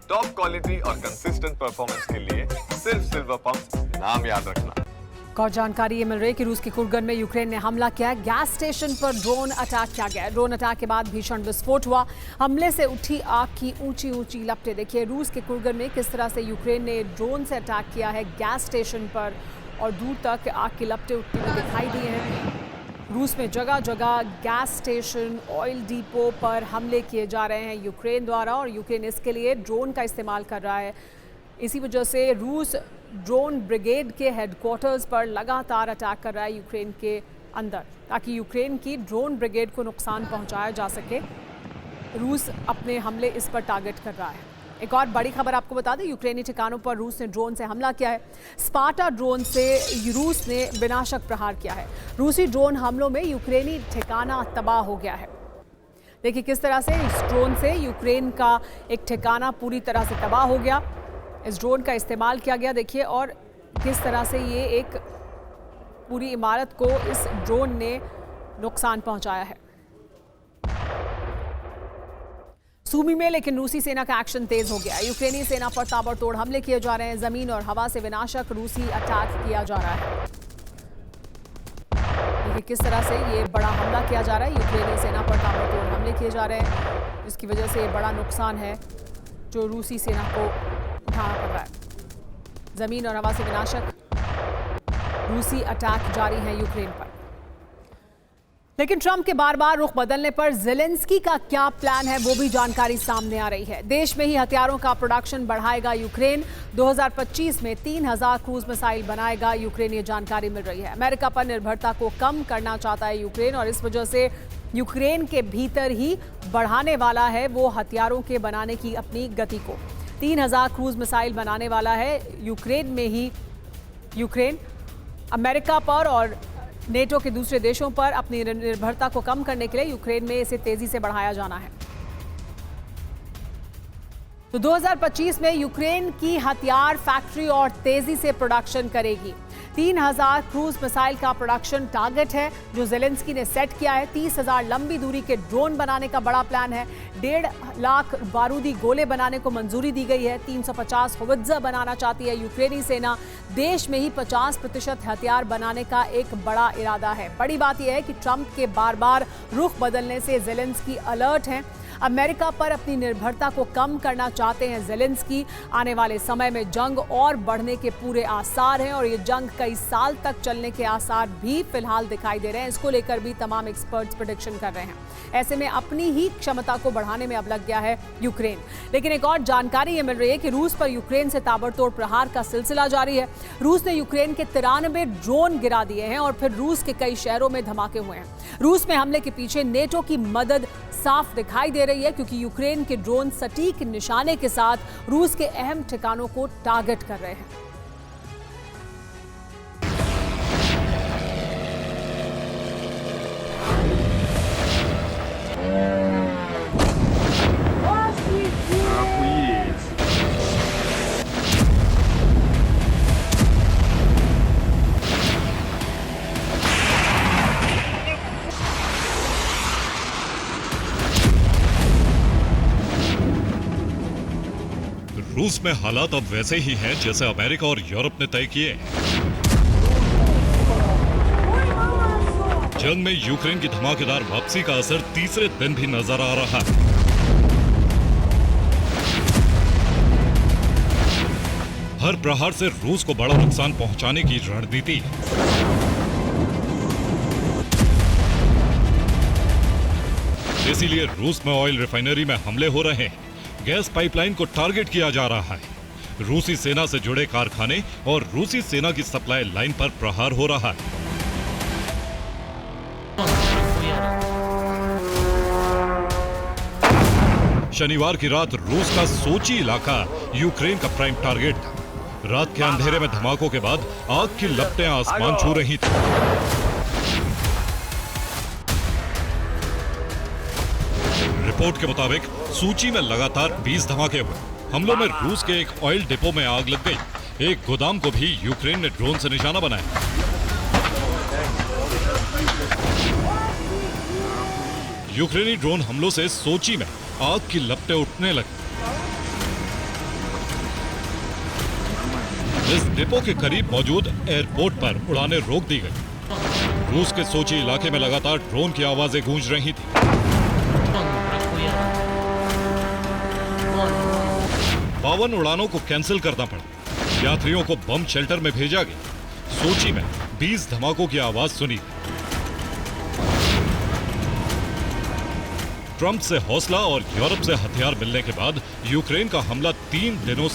Top quality और consistent performance के लिए सिर्फ सिल्वर पंप नाम याद रखना। और जानकारी ये मिल रही है कि रूस के कुर्गन में यूक्रेन ने हमला किया है। गैस स्टेशन पर ड्रोन अटैक किया गया है। ड्रोन अटैक के बाद भीषण विस्फोट हुआ। हमले से उठी आग की ऊंची ऊंची लपटें। देखिए रूस के कुर्गन में किस तरह से यूक्रेन ने ड्रोन से अटैक किया है गैस स्टेशन पर, और दूर तक आग की लपटें उठती हुई दिखाई दी हैं। रूस में जगह जगह गैस स्टेशन, ऑयल डिपो पर हमले किए जा रहे हैं यूक्रेन द्वारा, और यूक्रेन इसके लिए ड्रोन का इस्तेमाल कर रहा है। इसी वजह से रूस ड्रोन ब्रिगेड के हेडक्वार्टर्स पर लगातार अटैक कर रहा है यूक्रेन के अंदर, ताकि यूक्रेन की ड्रोन ब्रिगेड को नुकसान पहुंचाया जा सके। रूस अपने हमले इस पर टारगेट कर रहा है। एक और बड़ी खबर आपको बता दें, यूक्रेनी ठिकानों पर रूस ने ड्रोन से हमला किया है। स्पार्टा ड्रोन से रूस ने विनाशक प्रहार किया है। रूसी ड्रोन हमलों में यूक्रेनी ठिकाना तबाह हो गया है। देखिए किस तरह से इस ड्रोन से यूक्रेन का एक ठिकाना पूरी तरह से तबाह हो गया। इस ड्रोन का इस्तेमाल किया गया, देखिए, और किस तरह से ये एक पूरी इमारत को इस ड्रोन ने नुकसान पहुंचाया है। सूमी में लेकिन रूसी सेना का एक्शन तेज हो गया। यूक्रेनी सेना पर ताबड़तोड़ हमले किए जा रहे हैं। जमीन और हवा से विनाशक रूसी अटैक किया जा रहा है। देखिए किस तरह से ये बड़ा हमला किया जा रहा है। यूक्रेनी सेना पर ताबड़तोड़ हमले किए जा रहे हैं, जिसकी वजह से बड़ा नुकसान है जो रूसी सेना को उठाना पड़ रहा है। जमीन और हवा से विनाशक रूसी अटैक जारी है यूक्रेन पर। लेकिन ट्रंप के बार बार रुख बदलने पर ज़ेलेंस्की का क्या प्लान है, वो भी जानकारी सामने आ रही है। देश में ही हथियारों का प्रोडक्शन बढ़ाएगा यूक्रेन। 2025 में 3000 क्रूज मिसाइल बनाएगा यूक्रेन, ये जानकारी मिल रही है। अमेरिका पर निर्भरता को कम करना चाहता है यूक्रेन, और इस वजह से यूक्रेन के भीतर ही बढ़ाने वाला है वो हथियारों के बनाने की अपनी गति को। 3000 क्रूज मिसाइल बनाने वाला है यूक्रेन में ही। यूक्रेन अमेरिका पर और नेटो के दूसरे देशों पर अपनी निर्भरता को कम करने के लिए यूक्रेन में इसे तेजी से बढ़ाया जाना है। तो 2025 में यूक्रेन की हथियार फैक्ट्री और तेजी से प्रोडक्शन करेगी। 3000 क्रूज मिसाइल का प्रोडक्शन टारगेट है जो ज़ेलेंस्की ने सेट किया है। 30,000 लंबी दूरी के ड्रोन बनाने का बड़ा प्लान है। 1.5 लाख बारूदी गोले बनाने को मंजूरी दी गई है। 350 होवित्ज़र बनाना चाहती है यूक्रेनी सेना। देश में ही 50% हथियार बनाने का एक बड़ा इरादा है। बड़ी बात यह है कि ट्रंप के बार बार रुख बदलने से ज़ेलेंस्की अलर्ट हैं। अमेरिका पर अपनी निर्भरता को कम करना चाहते हैं ज़ेलेंस्की। आने वाले समय में जंग और बढ़ने के पूरे आसार हैं, और ये जंग कई साल तक चलने के आसार भी फिलहाल दिखाई दे रहे हैं। इसको लेकर भी तमाम एक्सपर्ट्स प्रेडिक्शन कर रहे हैं। ऐसे में अपनी ही क्षमता को बढ़ाने में अब लग गया है यूक्रेन। लेकिन एक और जानकारी ये मिल रही है कि रूस पर यूक्रेन से ताबड़तोड़ प्रहार का सिलसिला जारी है। रूस ने यूक्रेन के 93 ड्रोन गिरा दिए हैं, और फिर रूस के कई शहरों में धमाके हुए हैं। रूस में हमले के पीछे नेटो की मदद साफ दिखाई दे रही है, क्योंकि यूक्रेन के ड्रोन सटीक निशाने के साथ रूस के अहम ठिकानों को टारगेट कर रहे हैं। रूस में हालात अब वैसे ही हैं जैसे अमेरिका और यूरोप ने तय किए। जंग में यूक्रेन की धमाकेदार वापसी का असर तीसरे दिन भी नजर आ रहा है। हर प्रहार से रूस को बड़ा नुकसान पहुंचाने की रणनीति। इसीलिए रूस में ऑयल रिफाइनरी में हमले हो रहे हैं। गैस पाइपलाइन को टारगेट किया जा रहा है। रूसी सेना से जुड़े कारखाने और रूसी सेना की सप्लाई लाइन पर प्रहार हो रहा है। शनिवार की रात रूस का सोची इलाका यूक्रेन का प्राइम टारगेट था। रात के अंधेरे में धमाकों के बाद आग की लपटें आसमान छू रही थी। रिपोर्ट के मुताबिक सूची में लगातार 20 धमाके हुए। हमलों में रूस के एक ऑयल डिपो में आग लग गई। एक गोदाम को भी यूक्रेन ने ड्रोन से निशाना बनाया। यूक्रेनी ड्रोन हमलों से सोची में आग की लपटें उठने लगी। इस डिपो के करीब मौजूद एयरपोर्ट पर उड़ानें रोक दी गई। रूस के सोची इलाके में लगातार ड्रोन की आवाजें गूंज रही थी। बावन उड़ानों को कैंसिल करना पड़ा। यात्रियों को बम शेल्टर में भेजा गया। सोची में 20 धमाकों की आवाज सुनी। ट्रंप से हौसला और यूरोप से हथियार मिलने के बाद यूक्रेन का हमला 3 दिनों